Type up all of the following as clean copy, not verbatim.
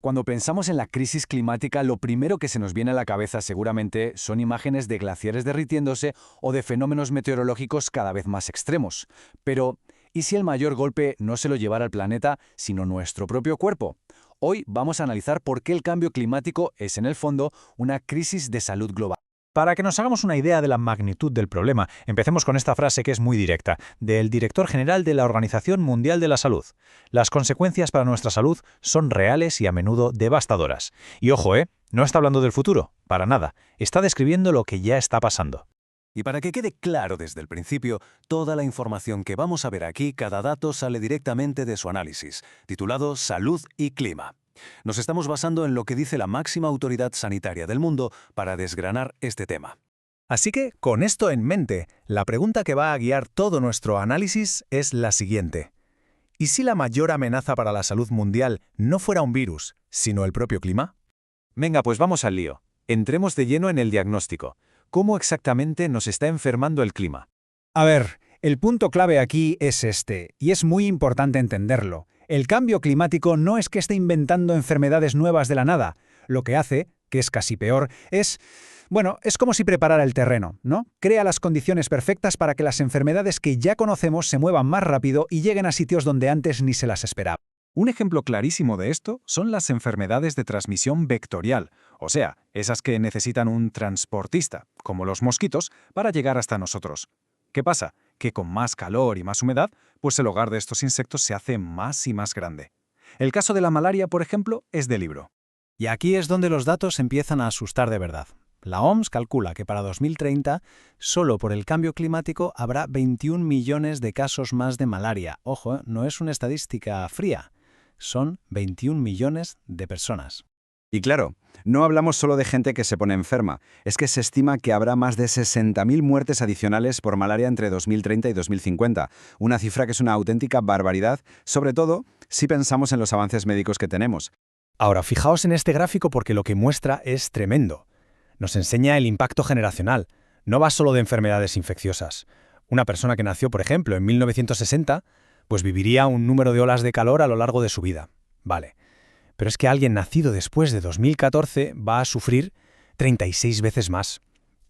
Cuando pensamos en la crisis climática, lo primero que se nos viene a la cabeza seguramente son imágenes de glaciares derritiéndose o de fenómenos meteorológicos cada vez más extremos. Pero, ¿y si el mayor golpe no se lo llevara al planeta, sino nuestro propio cuerpo? Hoy vamos a analizar por qué el cambio climático es, en el fondo, una crisis de salud global. Para que nos hagamos una idea de la magnitud del problema, empecemos con esta frase que es muy directa, del director general de la Organización Mundial de la Salud. Las consecuencias para nuestra salud son reales y a menudo devastadoras. Y ojo, no está hablando del futuro, para nada. Está describiendo lo que ya está pasando. Y para que quede claro desde el principio, toda la información que vamos a ver aquí, cada dato sale directamente de su análisis, titulado Salud y Clima. Nos estamos basando en lo que dice la máxima autoridad sanitaria del mundo para desgranar este tema. Así que, con esto en mente, la pregunta que va a guiar todo nuestro análisis es la siguiente. ¿Y si la mayor amenaza para la salud mundial no fuera un virus, sino el propio clima? Venga, pues vamos al lío. Entremos de lleno en el diagnóstico. ¿Cómo exactamente nos está enfermando el clima? A ver, el punto clave aquí es este, y es muy importante entenderlo. El cambio climático no es que esté inventando enfermedades nuevas de la nada. Lo que hace, que es casi peor, es como si preparara el terreno, ¿no? Crea las condiciones perfectas para que las enfermedades que ya conocemos se muevan más rápido y lleguen a sitios donde antes ni se las esperaba. Un ejemplo clarísimo de esto son las enfermedades de transmisión vectorial, o sea, esas que necesitan un transportista, como los mosquitos, para llegar hasta nosotros. ¿Qué pasa? Que con más calor y más humedad, pues el hogar de estos insectos se hace más y más grande. El caso de la malaria, por ejemplo, es de libro. Y aquí es donde los datos empiezan a asustar de verdad. La OMS calcula que para 2030, solo por el cambio climático, habrá 21 millones de casos más de malaria. Ojo, no es una estadística fría. Son 21 millones de personas. Y claro, no hablamos solo de gente que se pone enferma, es que se estima que habrá más de 60.000 muertes adicionales por malaria entre 2030 y 2050, una cifra que es una auténtica barbaridad, sobre todo si pensamos en los avances médicos que tenemos. Ahora, fijaos en este gráfico porque lo que muestra es tremendo. Nos enseña el impacto generacional. No va solo de enfermedades infecciosas. Una persona que nació, por ejemplo, en 1960, pues viviría un número de olas de calor a lo largo de su vida. Vale. Pero es que alguien nacido después de 2014 va a sufrir 36 veces más.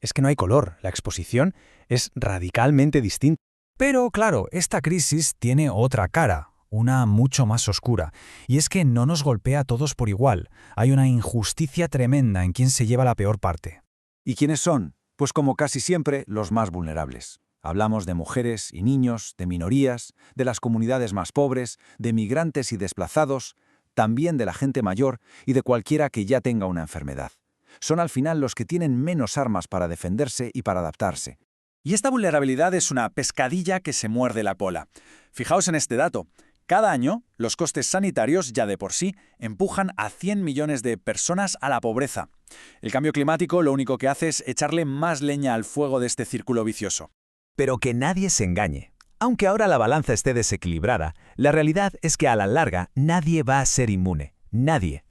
Es que no hay color, la exposición es radicalmente distinta. Pero claro, esta crisis tiene otra cara, una mucho más oscura, y es que no nos golpea a todos por igual. Hay una injusticia tremenda en quien se lleva la peor parte. ¿Y quiénes son? Pues como casi siempre, los más vulnerables. Hablamos de mujeres y niños, de minorías, de las comunidades más pobres, de migrantes y desplazados, también de la gente mayor y de cualquiera que ya tenga una enfermedad. Son al final los que tienen menos armas para defenderse y para adaptarse. Y esta vulnerabilidad es una pescadilla que se muerde la cola. Fijaos en este dato. Cada año, los costes sanitarios, ya de por sí, empujan a 100 millones de personas a la pobreza. El cambio climático lo único que hace es echarle más leña al fuego de este círculo vicioso. Pero que nadie se engañe. Aunque ahora la balanza esté desequilibrada, la realidad es que a la larga nadie va a ser inmune. Nadie.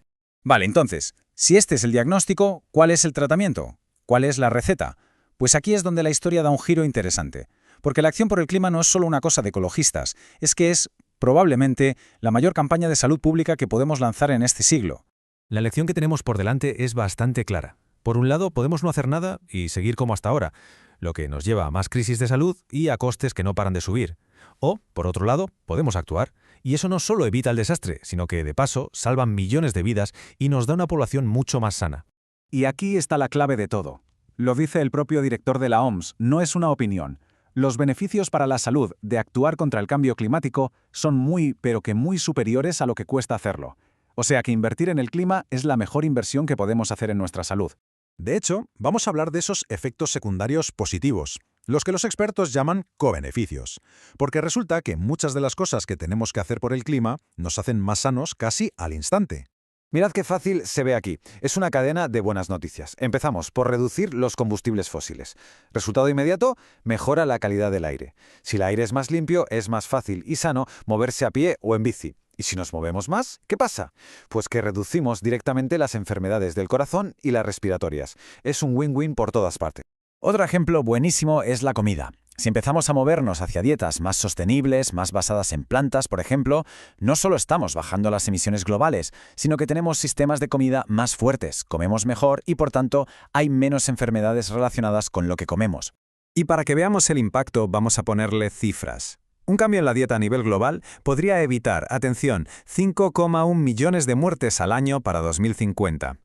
Vale, entonces, si este es el diagnóstico, ¿cuál es el tratamiento? ¿Cuál es la receta? Pues aquí es donde la historia da un giro interesante. Porque la acción por el clima no es solo una cosa de ecologistas, es que es, probablemente, la mayor campaña de salud pública que podemos lanzar en este siglo. La lección que tenemos por delante es bastante clara. Por un lado, podemos no hacer nada y seguir como hasta ahora, lo que nos lleva a más crisis de salud y a costes que no paran de subir. O, por otro lado, podemos actuar, y eso no solo evita el desastre, sino que, de paso, salvan millones de vidas y nos da una población mucho más sana. Y aquí está la clave de todo. Lo dice el propio director de la OMS, no es una opinión. Los beneficios para la salud de actuar contra el cambio climático son muy, pero que muy superiores a lo que cuesta hacerlo. O sea que invertir en el clima es la mejor inversión que podemos hacer en nuestra salud. De hecho, vamos a hablar de esos efectos secundarios positivos, los que los expertos llaman cobeneficios, porque resulta que muchas de las cosas que tenemos que hacer por el clima nos hacen más sanos casi al instante. Mirad qué fácil se ve aquí. Es una cadena de buenas noticias. Empezamos por reducir los combustibles fósiles. Resultado inmediato, mejora la calidad del aire. Si el aire es más limpio, es más fácil y sano moverse a pie o en bici. ¿Y si nos movemos más? ¿Qué pasa? Pues que reducimos directamente las enfermedades del corazón y las respiratorias. Es un win-win por todas partes. Otro ejemplo buenísimo es la comida. Si empezamos a movernos hacia dietas más sostenibles, más basadas en plantas, por ejemplo, no solo estamos bajando las emisiones globales, sino que tenemos sistemas de comida más fuertes, comemos mejor y, por tanto, hay menos enfermedades relacionadas con lo que comemos. Y para que veamos el impacto, vamos a ponerle cifras. Un cambio en la dieta a nivel global podría evitar, atención, 5,1 millones de muertes al año para 2050.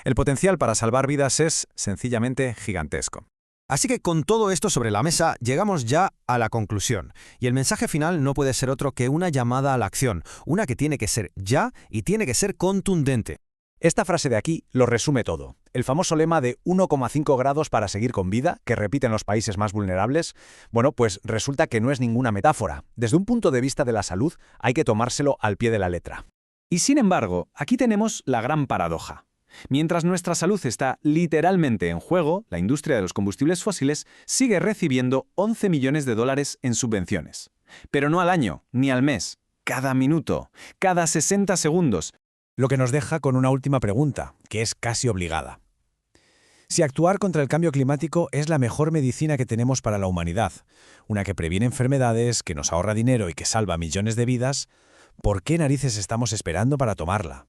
El potencial para salvar vidas es, sencillamente, gigantesco. Así que con todo esto sobre la mesa, llegamos ya a la conclusión. Y el mensaje final no puede ser otro que una llamada a la acción, una que tiene que ser ya y tiene que ser contundente. Esta frase de aquí lo resume todo. El famoso lema de 1,5 grados para seguir con vida, que repiten los países más vulnerables, bueno, pues resulta que no es ninguna metáfora. Desde un punto de vista de la salud, hay que tomárselo al pie de la letra. Y sin embargo, aquí tenemos la gran paradoja. Mientras nuestra salud está literalmente en juego, la industria de los combustibles fósiles sigue recibiendo 11 millones de dólares en subvenciones. Pero no al año, ni al mes. Cada minuto, cada 60 segundos. Lo que nos deja con una última pregunta, que es casi obligada. Si actuar contra el cambio climático es la mejor medicina que tenemos para la humanidad, una que previene enfermedades, que nos ahorra dinero y que salva millones de vidas, ¿por qué narices estamos esperando para tomarla?